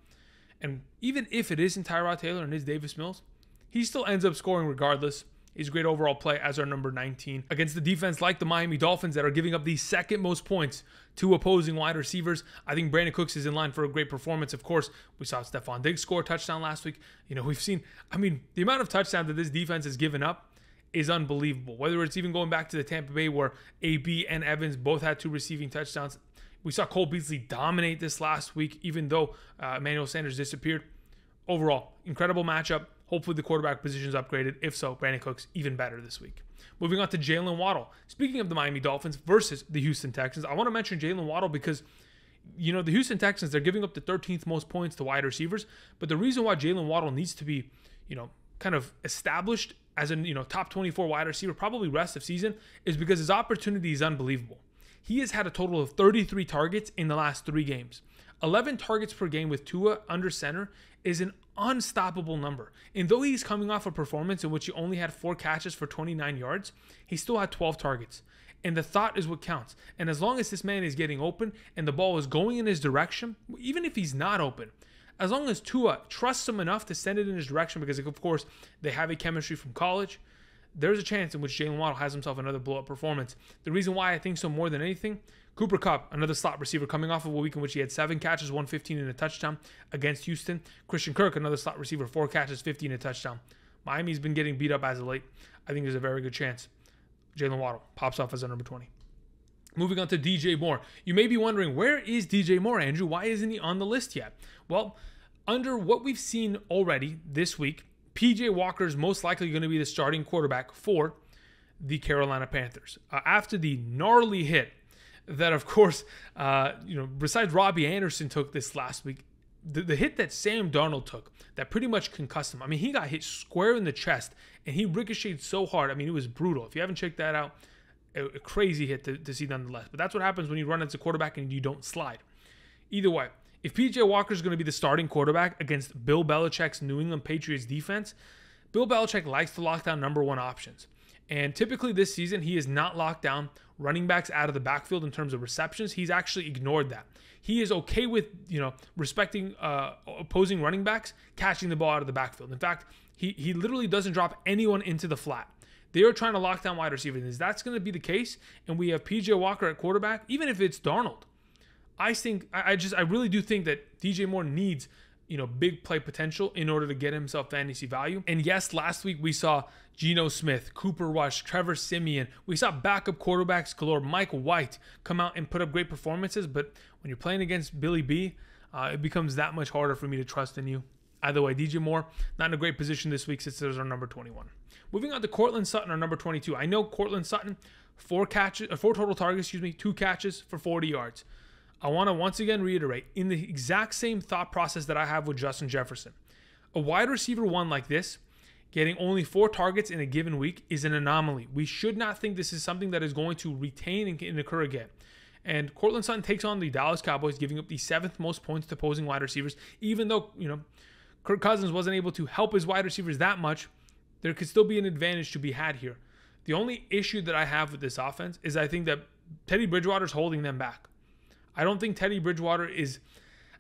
And even if it isn't Tyrod Taylor and is Davis Mills, he still ends up scoring regardless. He's a great overall play as our number 19 against the defense like the Miami Dolphins that are giving up the second most points to opposing wide receivers. I think Brandin Cooks is in line for a great performance. Of course, we saw Stefon Diggs score a touchdown last week. We've seen, the amount of touchdowns that this defense has given up is unbelievable. Whether it's even going back to the Tampa Bay where AB and Evans both had 2 receiving touchdowns. We saw Cole Beasley dominate this last week, even though Emmanuel Sanders disappeared. Overall, incredible matchup. Hopefully the quarterback position is upgraded. If so, Brandin Cooks even better this week. Moving on to Jaylen Waddle. Speaking of the Miami Dolphins versus the Houston Texans, I want to mention Jaylen Waddle because, the Houston Texans, they're giving up the 13th most points to wide receivers. But the reason why Jaylen Waddle needs to be, kind of established as a, top 24 wide receiver, probably rest of season, is because his opportunity is unbelievable. He has had a total of 33 targets in the last 3 games. 11 targets per game with Tua under center is an unstoppable number. And though he's coming off a performance in which he only had 4 catches for 29 yards, he still had 12 targets. And the thought is what counts. And as long as this man is getting open and the ball is going in his direction, even if he's not open, as long as Tua trusts him enough to send it in his direction, because of course they have a chemistry from college, there's a chance in which Jaylen Waddle has himself another blow-up performance. The reason why I think so more than anything, Cooper Kupp, another slot receiver, coming off of a week in which he had 7 catches, 115 and a touchdown against Houston. Christian Kirk, another slot receiver, 4 catches, 15 and a touchdown. Miami's been getting beat up as of late. I think there's a very good chance Jaylen Waddle pops off as a number 20. Moving on to DJ Moore. You may be wondering, where is DJ Moore, Andrew? Why isn't he on the list yet? Well, under what we've seen already this week, PJ Walker is most likely going to be the starting quarterback for the Carolina Panthers. After the gnarly hit that, of course, besides Robbie Anderson took this last week, the hit that Sam Darnold took that pretty much concussed him. He got hit square in the chest, and he ricocheted so hard. It was brutal. If you haven't checked that out, a crazy hit to see nonetheless. But that's what happens when you run as a quarterback and you don't slide. Either way, if PJ Walker is going to be the starting quarterback against Bill Belichick's New England Patriots defense, Bill Belichick likes to lock down number 1 options. And typically this season, he has not locked down running backs out of the backfield in terms of receptions. He's actually ignored that. He is okay with, respecting opposing running backs catching the ball out of the backfield. In fact, he literally doesn't drop anyone into the flat. They are trying to lock down wide receivers. And if that's going to be the case, and we have PJ Walker at quarterback, even if it's Darnold, I really do think that DJ Moore needs, big play potential in order to get himself fantasy value. And yes, last week we saw Geno Smith, Cooper Rush, Trevor Siemian. We saw backup quarterbacks galore, Mike White, come out and put up great performances. But when you're playing against Billy B, it becomes that much harder for me to trust in you. Either way, DJ Moore, not in a great position this week since there's our number 21. Moving on to Courtland Sutton, our number 22. I know Courtland Sutton, 4 total targets, 2 catches for 40 yards. I want to once again reiterate, in the exact same thought process that I have with Justin Jefferson. A wide receiver one like this, getting only 4 targets in a given week, is an anomaly. We should not think this is something that is going to retain and occur again. And Courtland Sutton takes on the Dallas Cowboys, giving up the 7th most points to opposing wide receivers. Even though, Kirk Cousins wasn't able to help his wide receivers that much, there could still be an advantage to be had here. The only issue that I have with this offense is I think that Teddy Bridgewater is holding them back. I don't think Teddy Bridgewater is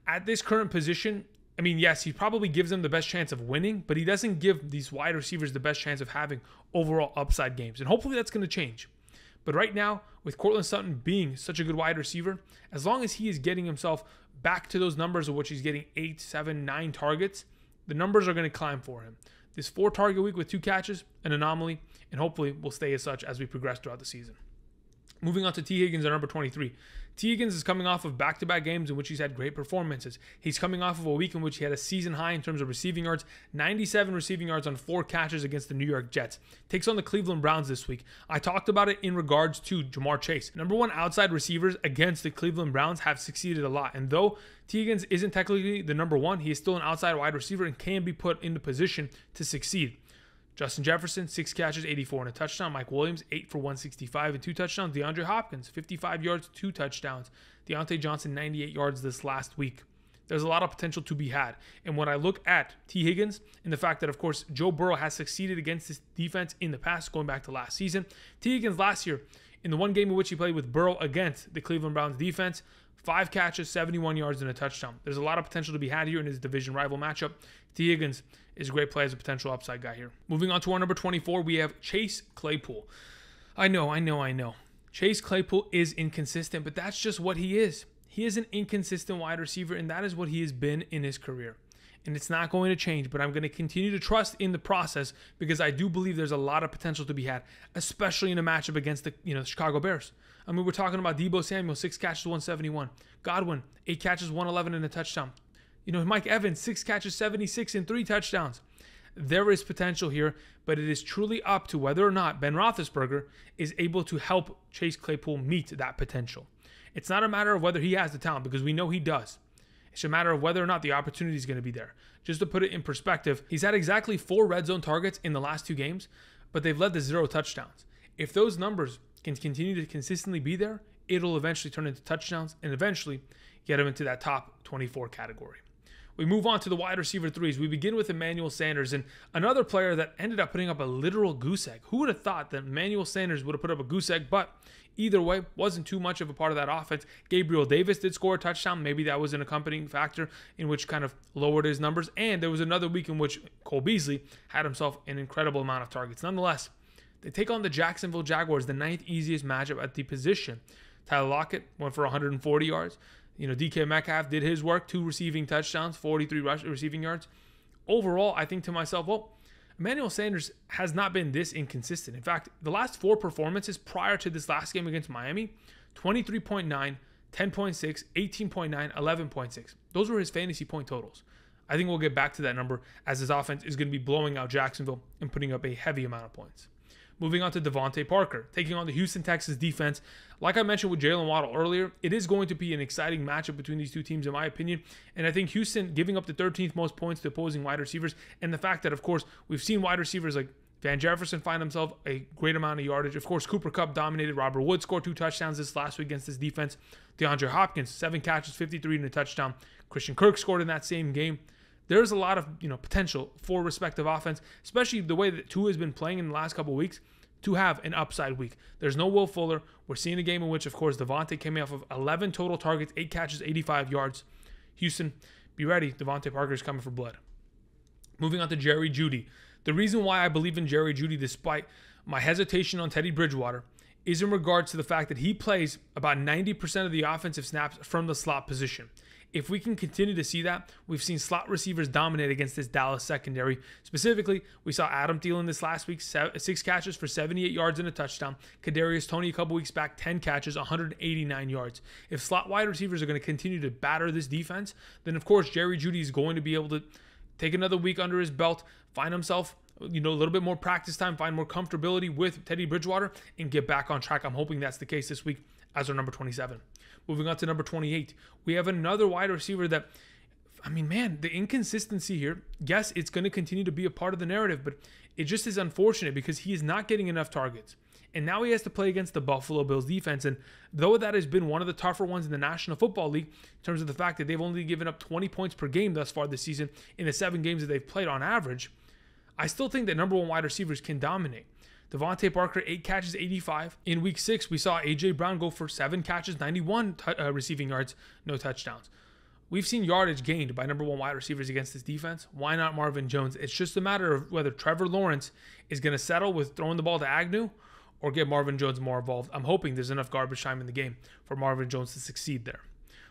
at this current position. I mean, yes, he probably gives them the best chance of winning, but he doesn't give these wide receivers the best chance of having overall upside games. And hopefully that's going to change. But right now, with Courtland Sutton being such a good wide receiver, as long as he is getting himself back to those numbers of which he's getting 8, 7, 9 targets, the numbers are going to climb for him. This 4 target week with 2 catches, an anomaly, and hopefully will stay as such as we progress throughout the season. Moving on to T. Higgins at number 23. T. Higgins is coming off of back-to-back games in which he's had great performances. He's coming off of a week in which he had a season high in terms of receiving yards, 97 receiving yards on 4 catches against the New York Jets. Takes on the Cleveland Browns this week. I talked about it in regards to Jamar Chase. Number 1 outside receivers against the Cleveland Browns have succeeded a lot. And though T. Higgins isn't technically the number 1, he is still an outside wide receiver and can be put into position to succeed. Justin Jefferson, 6 catches, 84 and a touchdown. Mike Williams, 8 for 165 and 2 touchdowns. DeAndre Hopkins, 55 yards, 2 touchdowns. Diontae Johnson, 98 yards this last week. There's a lot of potential to be had. And when I look at T. Higgins and the fact that, of course, Joe Burrow has succeeded against this defense in the past, going back to last season. T. Higgins last year, in the one game in which he played with Burrow against the Cleveland Browns defense, 5 catches, 71 yards, and a touchdown. There's a lot of potential to be had here in his division rival matchup. T. Higgins is a great play as a potential upside guy here. Moving on to our number 24, we have Chase Claypool. I know. Chase Claypool is inconsistent, but that's just what he is. He is an inconsistent wide receiver, and that is what he has been in his career. And it's not going to change, but I'm going to continue to trust in the process because I do believe there's a lot of potential to be had, especially in a matchup against the Chicago Bears. I mean, we're talking about Deebo Samuel, 6 catches, 171. Godwin, 8 catches, 111 and a touchdown. Mike Evans, 6 catches, 76 and 3 touchdowns. There is potential here, but it is truly up to whether or not Ben Roethlisberger is able to help Chase Claypool meet that potential. It's not a matter of whether he has the talent, because we know he does. It's a matter of whether or not the opportunity is going to be there. Just to put it in perspective, he's had exactly 4 red zone targets in the last 2 games, but they've led to 0 touchdowns. If those numbers can continue to consistently be there, it'll eventually turn into touchdowns and eventually get him into that top 24 category. We move on to the wide receiver 3s. We begin with Emmanuel Sanders, and another player that ended up putting up a literal goose egg. Who would have thought that Emmanuel Sanders would have put up a goose egg? But either way, wasn't too much of a part of that offense. Gabriel Davis did score a touchdown. Maybe that was an accompanying factor in which kind of lowered his numbers. And there was another week in which Cole Beasley had himself an incredible amount of targets. Nonetheless, they take on the Jacksonville Jaguars, the 9th easiest matchup at the position. Tyler Lockett went for 140 yards. DK Metcalf did his work, 2 receiving touchdowns, 43 receiving yards. Overall, I think to myself, Emmanuel Sanders has not been this inconsistent. In fact, the last 4 performances prior to this last game against Miami, 23.9, 10.6, 18.9, 11.6. Those were his fantasy point totals. I think we'll get back to that number as his offense is going to be blowing out Jacksonville and putting up a heavy amount of points. Moving on to DeVante Parker, taking on the Houston Texans defense. Like I mentioned with Jaylen Waddle earlier, it is going to be an exciting matchup between these 2 teams, in my opinion. And I think Houston giving up the 13th most points to opposing wide receivers, and the fact that, of course, we've seen wide receivers like Van Jefferson find himself a great amount of yardage. Of course, Cooper Kupp dominated. Robert Woods scored 2 touchdowns this last week against this defense. DeAndre Hopkins, 7 catches, 53 and a touchdown. Christian Kirk scored in that same game. There's a lot of potential for respective offense, especially the way that Tua has been playing in the last couple of weeks, to have an upside week. There's no Will Fuller. We're seeing a game in which, of course, DeVante came off of 11 total targets, 8 catches, 85 yards. Houston, be ready. DeVante Parker is coming for blood. Moving on to Jerry Jeudy. The reason why I believe in Jerry Jeudy, despite My hesitation on Teddy Bridgewater is in regards to the fact that he plays about 90% of the offensive snaps from the slot position. If we can continue to see that, we've seen slot receivers dominate against this Dallas secondary. Specifically, we saw Adam Thielen this last week, 6 catches for 78 yards and a touchdown. Kadarius Toney a couple weeks back, 10 catches, 189 yards. If slot wide receivers are going to continue to batter this defense, then of course Jerry Jeudy is going to be able to take another week under his belt, find himself a little bit more practice time, find more comfortability with Teddy Bridgewater, and get back on track. I'm hoping that's the case this week as our number 27. Moving on to number 28, we have another wide receiver that, the inconsistency here, yes, it's going to continue to be a part of the narrative, but it just is unfortunate because he is not getting enough targets. And now he has to play against the Buffalo Bills defense. And though that has been one of the tougher ones in the National Football League, in terms of the fact that they've only given up 20 points per game thus far this season in the 7 games that they've played on average, I still think that number 1 wide receivers can dominate. DeVante Parker, 8 catches, 85. In week 6, we saw A.J. Brown go for 7 catches, 91 receiving yards, no touchdowns. We've seen yardage gained by number 1 wide receivers against this defense. Why not Marvin Jones? It's just a matter of whether Trevor Lawrence is going to settle with throwing the ball to Agnew or get Marvin Jones more involved. I'm hoping there's enough garbage time in the game for Marvin Jones to succeed there.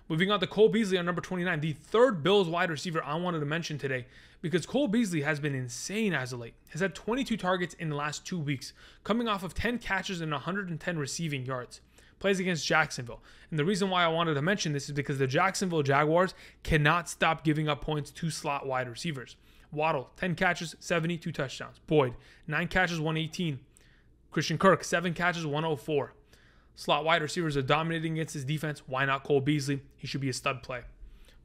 Moving on to Cole Beasley on number 29, the third Bills wide receiver I wanted to mention today, because Cole Beasley has been insane as of late. Has had 22 targets in the last 2 weeks, coming off of 10 catches and 110 receiving yards. Plays against Jacksonville. And the reason why I wanted to mention this is because the Jacksonville Jaguars cannot stop giving up points to slot wide receivers. Waddle, 10 catches, 72 touchdowns. Boyd, 9 catches, 118. Christian Kirk, 7 catches, 104. Slot wide receivers are dominating against his defense. Why not Cole Beasley? He should be a stud play.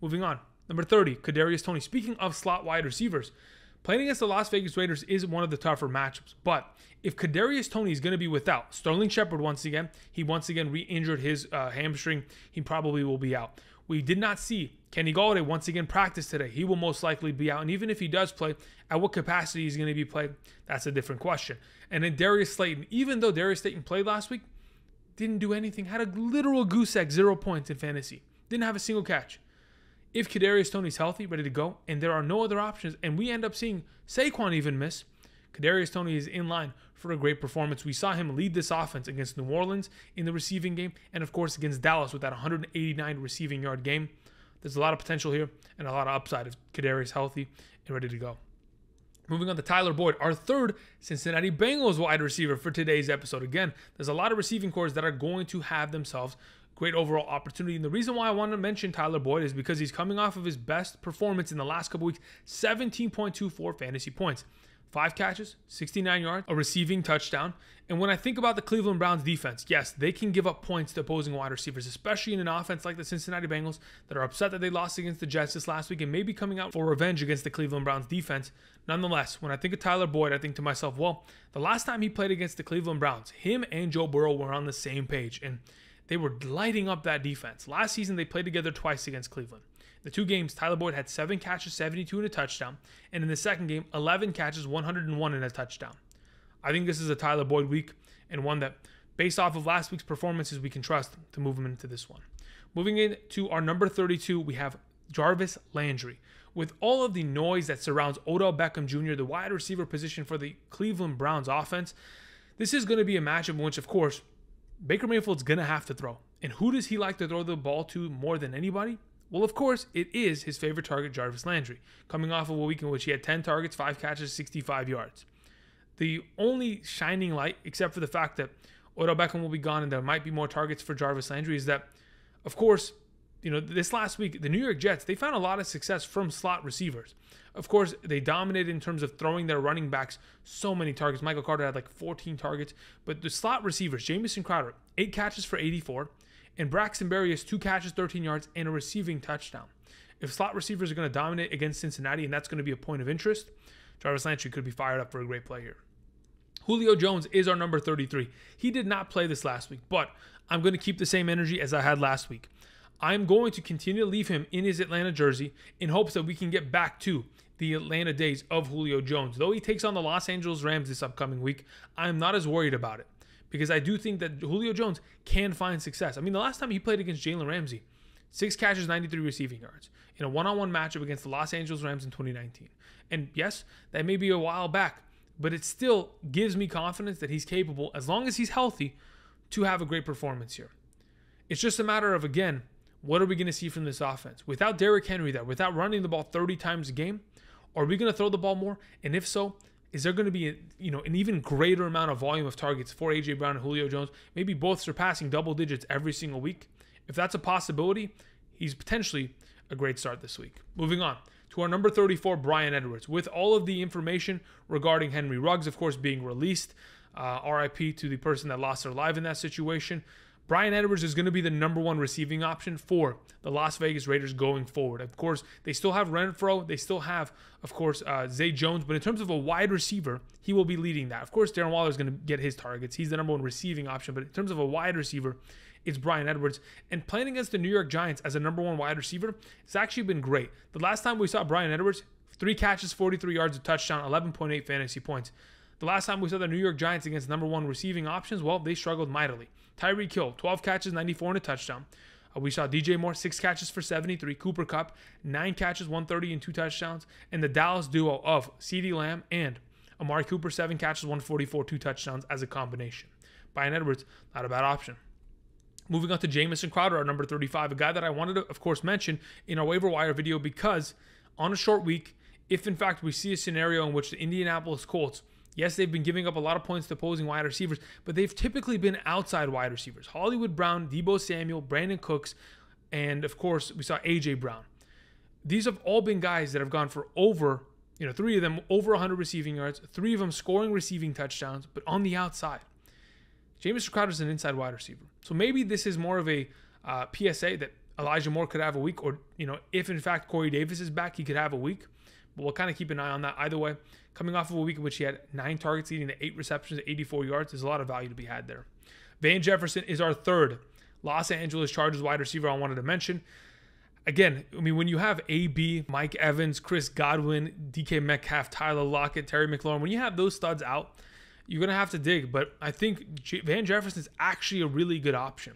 Moving on. Number 30, Kadarius Toney. Speaking of slot wide receivers, playing against the Las Vegas Raiders is one of the tougher matchups. But if Kadarius Toney is going to be without Sterling Shepard once again, he once again re-injured his hamstring. He probably will be out. We did not see Kenny Golladay once again practice today. He will most likely be out. And even if he does play, at what capacity he's going to be played, that's a different question. And then Darius Slayton, even though Darius Slayton played last week, didn't do anything, had a literal goose egg, 0 points in fantasy. Didn't have a single catch. If Kadarius Toney's healthy, ready to go, and there are no other options, and we end up seeing Saquon even miss, Kadarius Toney is in line for a great performance. We saw him lead this offense against New Orleans in the receiving game, and of course against Dallas with that 189 receiving yard game. There's a lot of potential here and a lot of upside if Kadarius healthy and ready to go. Moving on to Tyler Boyd, our third Cincinnati Bengals wide receiver for today's episode. Again, there's a lot of receiving cores that are going to have themselves great overall opportunity. And the reason why I want to mention Tyler Boyd is because he's coming off of his best performance in the last couple weeks, 17.24 fantasy points. 5 catches, 69 yards, a receiving touchdown. And when I think about the Cleveland Browns defense, yes, they can give up points to opposing wide receivers, especially in an offense like the Cincinnati Bengals that are upset that they lost against the Jets this last week and maybe coming out for revenge against the Cleveland Browns defense. Nonetheless, when I think of Tyler Boyd, I think to myself, well, the last time he played against the Cleveland Browns, him and Joe Burrow were on the same page, and they were lighting up that defense. Last season, they played together twice against Cleveland. The 2 games, Tyler Boyd had 7 catches, 72 and a touchdown. And in the second game, 11 catches, 101 and a touchdown. I think this is a Tyler Boyd week and one that, based off of last week's performances, we can trust to move him into this one. Moving into our number 32, we have Jarvis Landry. With all of the noise that surrounds Odell Beckham Jr., the wide receiver position for the Cleveland Browns offense, this is going to be a matchup in which, of course, Baker Mayfield's going to have to throw. And who does he like to throw the ball to more than anybody? Well, of course, it is his favorite target, Jarvis Landry, coming off of a week in which he had 10 targets, 5 catches, 65 yards. The only shining light, except for the fact that Odell Beckham will be gone and there might be more targets for Jarvis Landry, is that, of course, this last week, the New York Jets, they found a lot of success from slot receivers. Of course, they dominated in terms of throwing their running backs so many targets. Michael Carter had like 14 targets. But the slot receivers, Jamison Crowder, 8 catches for 84. And Braxton Berrios, 2 catches, 13 yards, and a receiving touchdown. If slot receivers are going to dominate against Cincinnati, and that's going to be a point of interest, Jarvis Landry could be fired up for a great play here. Julio Jones is our number 33. He did not play this last week, but I'm going to keep the same energy as I had last week. I'm going to continue to leave him in his Atlanta jersey in hopes that we can get back to the Atlanta days of Julio Jones. Though he takes on the Los Angeles Rams this upcoming week, I'm not as worried about it because I do think that Julio Jones can find success. I mean, the last time he played against Jalen Ramsey, 6 catches, 93 receiving yards in a one-on-one matchup against the Los Angeles Rams in 2019. And yes, that may be a while back, but it still gives me confidence that he's capable, as long as he's healthy, to have a great performance here. It's just a matter of, again, what are we going to see from this offense? Without Derrick Henry there, without running the ball 30 times a game, are we going to throw the ball more? And if so, is there going to be an even greater amount of volume of targets for A.J. Brown and Julio Jones, maybe both surpassing double digits every single week? If that's a possibility, he's potentially a great start this week. Moving on to our number 34, Bryan Edwards. With all of the information regarding Henry Ruggs, of course, being released, RIP to the person that lost their life in that situation, Bryan Edwards is going to be the number one receiving option for the Las Vegas Raiders going forward. Of course, they still have Renfro. They still have, of course, Zay Jones. But in terms of a wide receiver, he will be leading that. Of course, Darren Waller is going to get his targets. He's the number one receiving option. But in terms of a wide receiver, it's Bryan Edwards. And playing against the New York Giants as a number one wide receiver, it's actually been great. The last time we saw Bryan Edwards, 3 catches, 43 yards, a touchdown, 11.8 fantasy points. The last time we saw the New York Giants against number one receiving options, well, they struggled mightily. Tyreek Hill, 12 catches, 94 and a touchdown. We saw DJ Moore, 6 catches for 73. Cooper Kupp, 9 catches, 130 and 2 touchdowns. And the Dallas duo of CeeDee Lamb and Amari Cooper, 7 catches, 144, 2 touchdowns as a combination. Bryan Edwards, not a bad option. Moving on to Jamison Crowder, our number 35, a guy that I wanted to, of course, mention in our waiver wire video because on a short week, if in fact we see a scenario in which the Indianapolis Colts, yes, they've been giving up a lot of points to opposing wide receivers, but they've typically been outside wide receivers. Hollywood Brown, Deebo Samuel, Brandin Cooks, and of course, we saw A.J. Brown. These have all been guys that have gone for over, 3 of them over 100 receiving yards, 3 of them scoring receiving touchdowns, but on the outside. Jamison Crowder is an inside wide receiver. So maybe this is more of a PSA that Elijah Moore could have a week, or, if in fact Corey Davis is back, he could have a week. But we'll kind of keep an eye on that. Either way, coming off of a week in which he had 9 targets, leading to 8 receptions, 84 yards, there's a lot of value to be had there. Van Jefferson is our third Los Angeles Chargers wide receiver I wanted to mention. Again, when you have AB, Mike Evans, Chris Godwin, DK Metcalf, Tyler Lockett, Terry McLaurin, when you have those studs out, you're going to have to dig. But I think Van Jefferson is actually a really good option.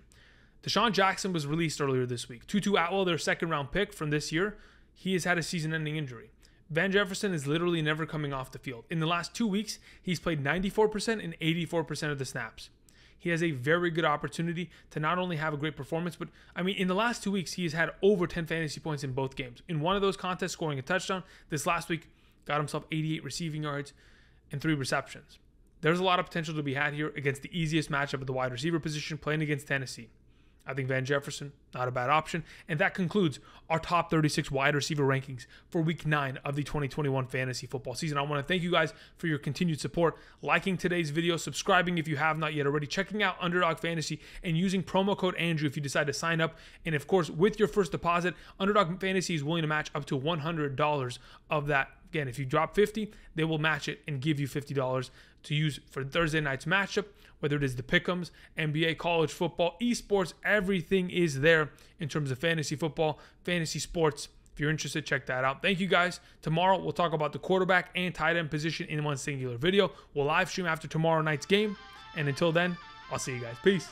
Deshaun Jackson was released earlier this week. Tutu Atwell, their second-round pick from this year, he has had a season-ending injury. Van Jefferson is literally never coming off the field. In the last 2 weeks, he's played 94% and 84% of the snaps. He has a very good opportunity to not only have a great performance, but in the last 2 weeks, he has had over 10 fantasy points in both games. In one of those contests, scoring a touchdown. This last week, got himself 88 receiving yards and 3 receptions. There's a lot of potential to be had here against the easiest matchup at the wide receiver position, playing against Tennessee. I think Van Jefferson, not a bad option. And that concludes our top 36 wide receiver rankings for week 9 of the 2021 fantasy football season. I want to thank you guys for your continued support, liking today's video, subscribing if you have not yet already, checking out Underdog Fantasy, and using promo code Andrew if you decide to sign up. And of course, with your first deposit, Underdog Fantasy is willing to match up to $100 of that. Again, if you drop $50, they will match it and give you $50 to use for Thursday night's matchup, whether it is the Pick'ems, NBA, college football, esports, everything is there in terms of fantasy football, fantasy sports. If you're interested, check that out. Thank you guys. Tomorrow, we'll talk about the quarterback and tight end position in one singular video. We'll live stream after tomorrow night's game. And until then, I'll see you guys. Peace.